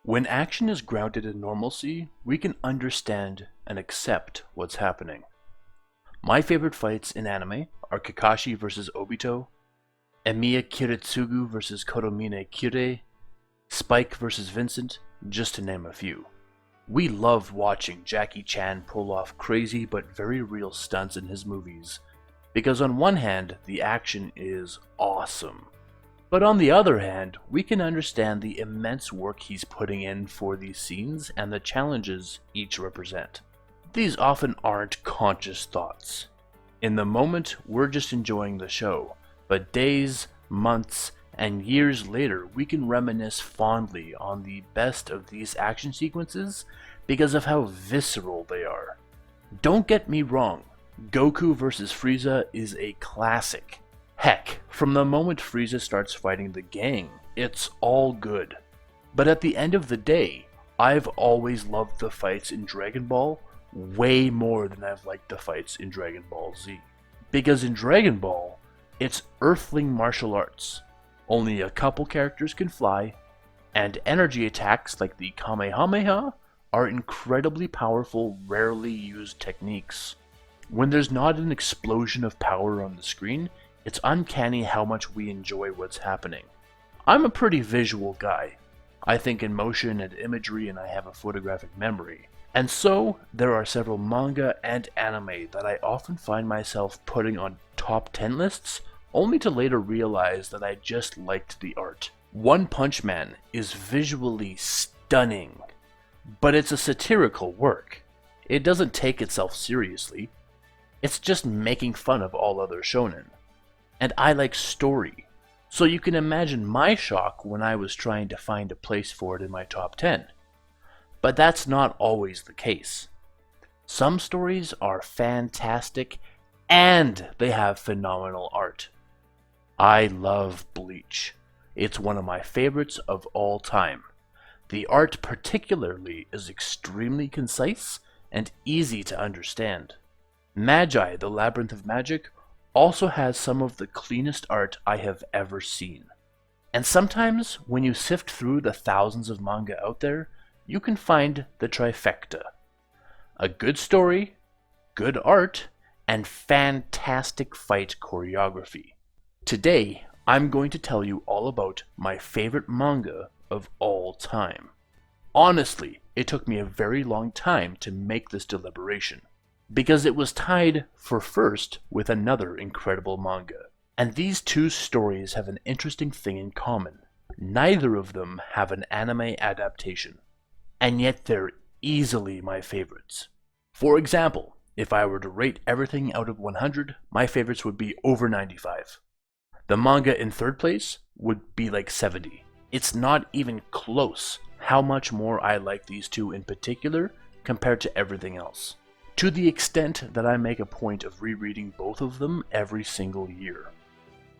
When action is grounded in normalcy, we can understand and accept what's happening. My favorite fights in anime are Kakashi vs Obito, Emiya Kiritsugu vs Kotomine Kirei, Spike vs Vincent, just to name a few. We love watching Jackie Chan pull off crazy but very real stunts in his movies, because on one hand, the action is awesome. But on the other hand, we can understand the immense work he's putting in for these scenes and the challenges each represent. These often aren't conscious thoughts. In the moment, we're just enjoying the show, but days, months, and years later, we can reminisce fondly on the best of these action sequences because of how visceral they are. Don't get me wrong, Goku vs Frieza is a classic. Heck, from the moment Frieza starts fighting the gang, it's all good. But at the end of the day, I've always loved the fights in Dragon Ball way more than I've liked the fights in Dragon Ball Z. Because in Dragon Ball, it's earthling martial arts. Only a couple characters can fly, and energy attacks like the Kamehameha are incredibly powerful, rarely used techniques. When there's not an explosion of power on the screen, it's uncanny how much we enjoy what's happening. I'm a pretty visual guy. I think in motion and imagery, and I have a photographic memory. And so, there are several manga and anime that I often find myself putting on top 10 lists, only to later realize that I just liked the art. One Punch Man is visually stunning, but it's a satirical work. It doesn't take itself seriously. It's just making fun of all other shonen. And I like story, so you can imagine my shock when I was trying to find a place for it in my top 10. But that's not always the case. Some stories are fantastic, and they have phenomenal art. I love Bleach. It's one of my favorites of all time. The art particularly is extremely concise and easy to understand. Magi, the Labyrinth of Magic, also has some of the cleanest art I have ever seen. And sometimes, when you sift through the thousands of manga out there, you can find the trifecta. A good story, good art, and fantastic fight choreography. Today, I'm going to tell you all about my favorite manga of all time. Honestly, it took me a very long time to make this deliberation, because it was tied for first with another incredible manga. And these two stories have an interesting thing in common. Neither of them have an anime adaptation, and yet they're easily my favorites. For example, if I were to rate everything out of 100, my favorites would be over 95. The manga in third place would be like 70. It's not even close how much more I like these two in particular compared to everything else, to the extent that I make a point of rereading both of them every single year.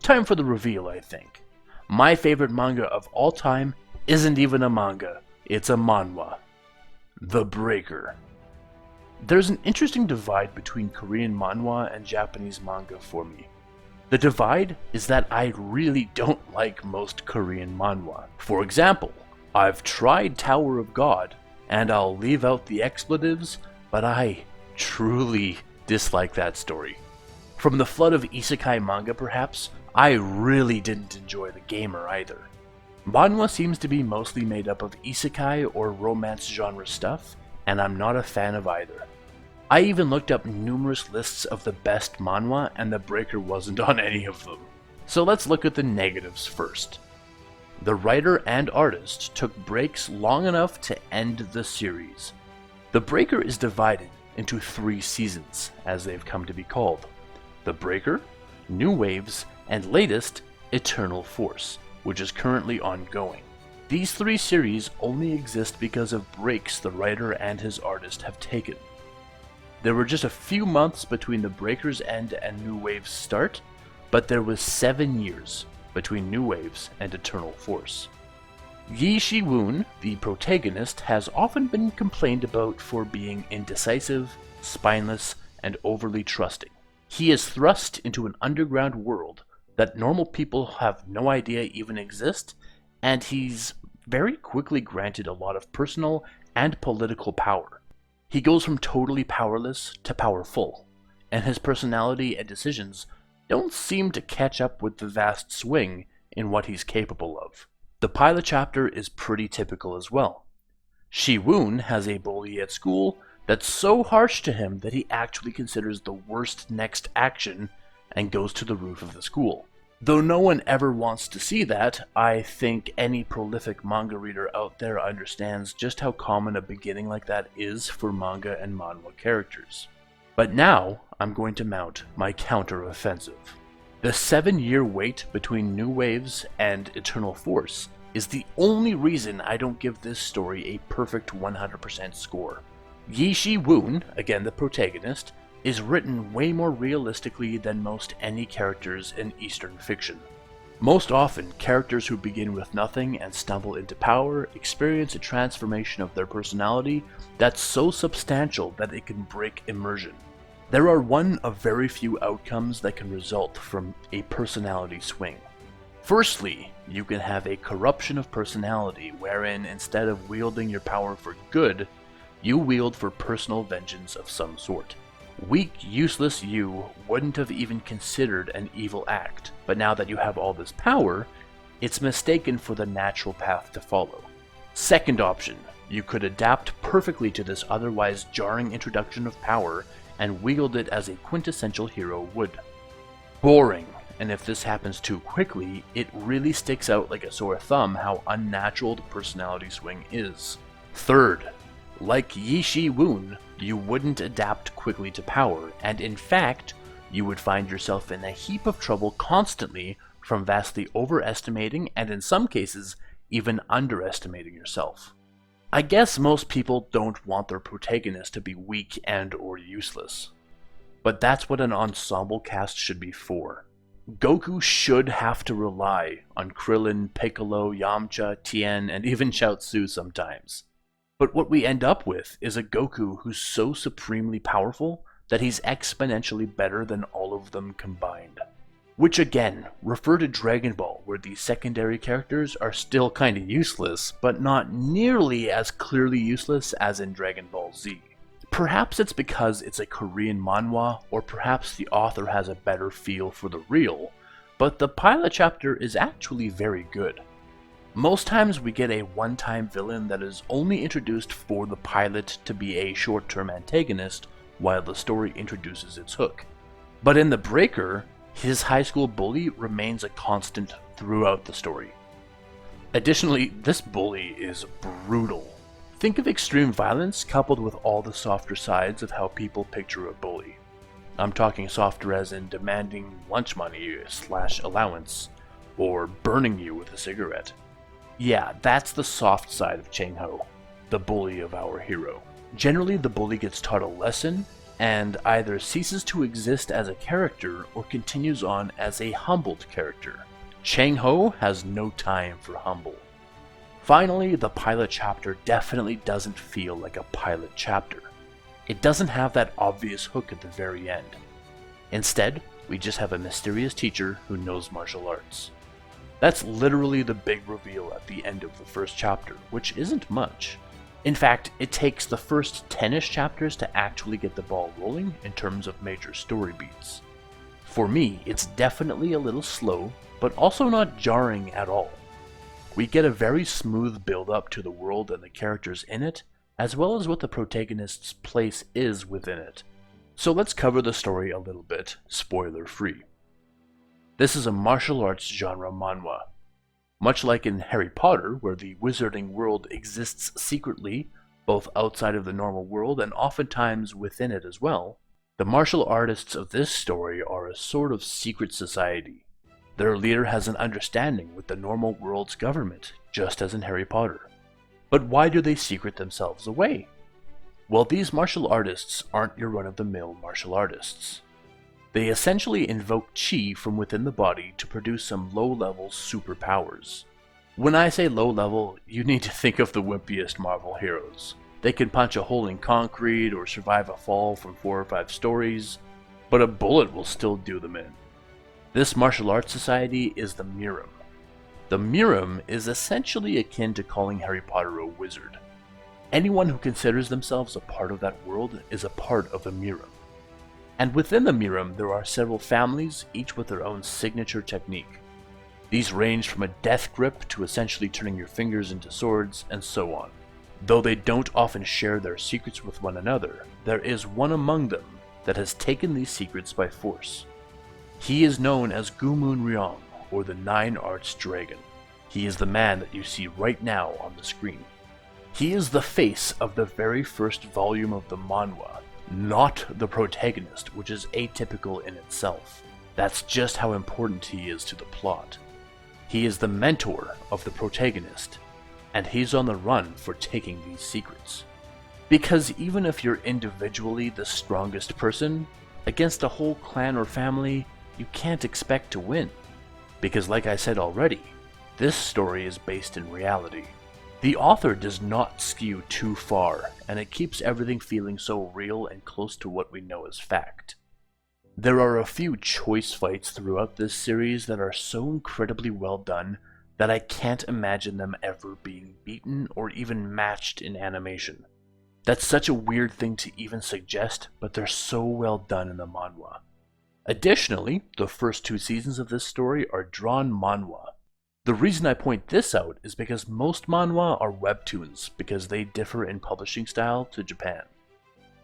Time for the reveal, I think. My favorite manga of all time isn't even a manga, it's a manhwa. The Breaker. There's an interesting divide between Korean manhwa and Japanese manga for me. The divide is that I really don't like most Korean manhwa. For example, I've tried Tower of God, and I'll leave out the expletives, but I truly dislike that story. From the flood of isekai manga perhaps, I really didn't enjoy The Gamer either. Manhwa seems to be mostly made up of isekai or romance genre stuff, and I'm not a fan of either. I even looked up numerous lists of the best manhwa, and The Breaker wasn't on any of them. So let's look at the negatives first. The writer and artist took breaks long enough to end the series. The Breaker is divided into 3 seasons, as they've come to be called. The Breaker, New Waves, and latest, Eternal Force, which is currently ongoing. These 3 series only exist because of breaks the writer and his artist have taken. There were just a few months between The Breaker's end and New Waves' start, but there was 7 years between New Waves and Eternal Force. Yi Shi-woon, the protagonist, has often been complained about for being indecisive, spineless, and overly trusting. He is thrust into an underground world that normal people have no idea even exist, and he's very quickly granted a lot of personal and political power. He goes from totally powerless to powerful, and his personality and decisions don't seem to catch up with the vast swing in what he's capable of. The pilot chapter is pretty typical as well. Shi-woon has a bully at school that's so harsh to him that he actually considers the worst next action and goes to the roof of the school. Though no one ever wants to see that, I think any prolific manga reader out there understands just how common a beginning like that is for manga and manhwa characters. But now, I'm going to mount my counter-offensive. The 7-year wait between New Waves and Eternal Force is the only reason I don't give this story a perfect 100% score. Yi Shi-woon, again the protagonist, is written way more realistically than most any characters in Eastern fiction. Most often, characters who begin with nothing and stumble into power experience a transformation of their personality that's so substantial that it can break immersion. There are one of very few outcomes that can result from a personality swing. Firstly, you can have a corruption of personality wherein instead of wielding your power for good, you wield for personal vengeance of some sort. Weak, useless you wouldn't have even considered an evil act, but now that you have all this power, it's mistaken for the natural path to follow. Second option, you could adapt perfectly to this otherwise jarring introduction of power and wield it as a quintessential hero would. Boring, and if this happens too quickly, it really sticks out like a sore thumb how unnatural the personality swing is. Third, like Yi Shi-woon, you wouldn't adapt quickly to power, and in fact, you would find yourself in a heap of trouble constantly from vastly overestimating and in some cases, even underestimating yourself. I guess most people don't want their protagonist to be weak and or useless. But that's what an ensemble cast should be for. Goku should have to rely on Krillin, Piccolo, Yamcha, Tien, and even Chaozu sometimes. But what we end up with is a Goku who's so supremely powerful that he's exponentially better than all of them combined. Which again, refer to Dragon Ball, where the secondary characters are still kinda useless, but not nearly as clearly useless as in Dragon Ball Z. Perhaps it's because it's a Korean manhwa, or perhaps the author has a better feel for the real, but the pilot chapter is actually very good. Most times we get a one-time villain that is only introduced for the pilot to be a short-term antagonist while the story introduces its hook. But in The Breaker, his high school bully remains a constant throughout the story. Additionally, this bully is brutal. Think of extreme violence coupled with all the softer sides of how people picture a bully. I'm talking softer as in demanding lunch money / allowance, or burning you with a cigarette. Yeah, that's the soft side of Chang-ho, the bully of our hero. Generally, the bully gets taught a lesson and either ceases to exist as a character or continues on as a humbled character. Chang-ho has no time for humble. Finally, the pilot chapter definitely doesn't feel like a pilot chapter. It doesn't have that obvious hook at the very end. Instead, we just have a mysterious teacher who knows martial arts. That's literally the big reveal at the end of the first chapter, which isn't much. In fact, it takes the first 10-ish chapters to actually get the ball rolling in terms of major story beats. For me, it's definitely a little slow, but also not jarring at all. We get a very smooth build-up to the world and the characters in it, as well as what the protagonist's place is within it. So let's cover the story a little bit, spoiler-free. This is a martial arts genre manhwa. Much like in Harry Potter, where the wizarding world exists secretly, both outside of the normal world and oftentimes within it as well, the martial artists of this story are a sort of secret society. Their leader has an understanding with the normal world's government, just as in Harry Potter. But why do they secret themselves away? Well, these martial artists aren't your run-of-the-mill martial artists. They essentially invoke chi from within the body to produce some low-level superpowers. When I say low-level, you need to think of the wimpiest Marvel heroes. They can punch a hole in concrete or survive a fall from 4 or 5 stories, but a bullet will still do them in. This martial arts society is the Mirim. The Mirim is essentially akin to calling Harry Potter a wizard. Anyone who considers themselves a part of that world is a part of the Mirim. And within the Mirim, there are several families, each with their own signature technique. These range from a death grip to essentially turning your fingers into swords, and so on. Though they don't often share their secrets with one another, there is one among them that has taken these secrets by force. He is known as Gumun Ryong, or the Nine-Arched Dragon. He is the man that you see right now on the screen. He is the face of the very first volume of the manhwa, not the protagonist, which is atypical in itself. That's just how important he is to the plot. He is the mentor of the protagonist, and he's on the run for taking these secrets. Because even if you're individually the strongest person, against a whole clan or family, you can't expect to win. Because like I said already, this story is based in reality. The author does not skew too far, and it keeps everything feeling so real and close to what we know as fact. There are a few choice fights throughout this series that are so incredibly well done that I can't imagine them ever being beaten or even matched in animation. That's such a weird thing to even suggest, but they're so well done in the manhwa. Additionally, the first 2 seasons of this story are drawn manhwa. The reason I point this out is because most manhwa are webtoons because they differ in publishing style to Japan.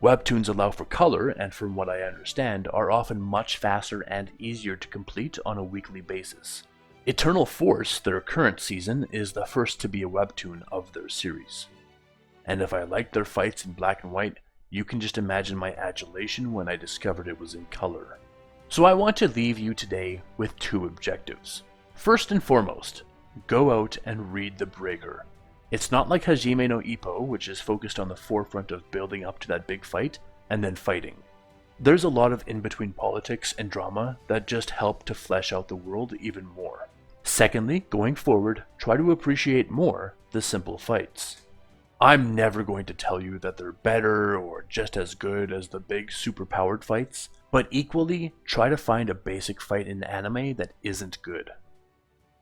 Webtoons allow for color and from what I understand are often much faster and easier to complete on a weekly basis. Eternal Force, their current season, is the first to be a webtoon of their series. And if I liked their fights in black and white, you can just imagine my adulation when I discovered it was in color. So I want to leave you today with 2 objectives. First and foremost, go out and read The Breaker. It's not like Hajime no Ippo, which is focused on the forefront of building up to that big fight, and then fighting. There's a lot of in-between politics and drama that just help to flesh out the world even more. Secondly, going forward, try to appreciate more the simple fights. I'm never going to tell you that they're better or just as good as the big superpowered fights, but equally, try to find a basic fight in anime that isn't good.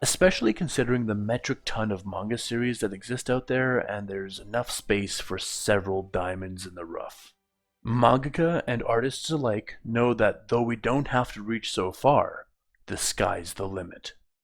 Especially considering the metric ton of manga series that exist out there, and there's enough space for several diamonds in the rough. Mangaka and artists alike know that though we don't have to reach so far, the sky's the limit.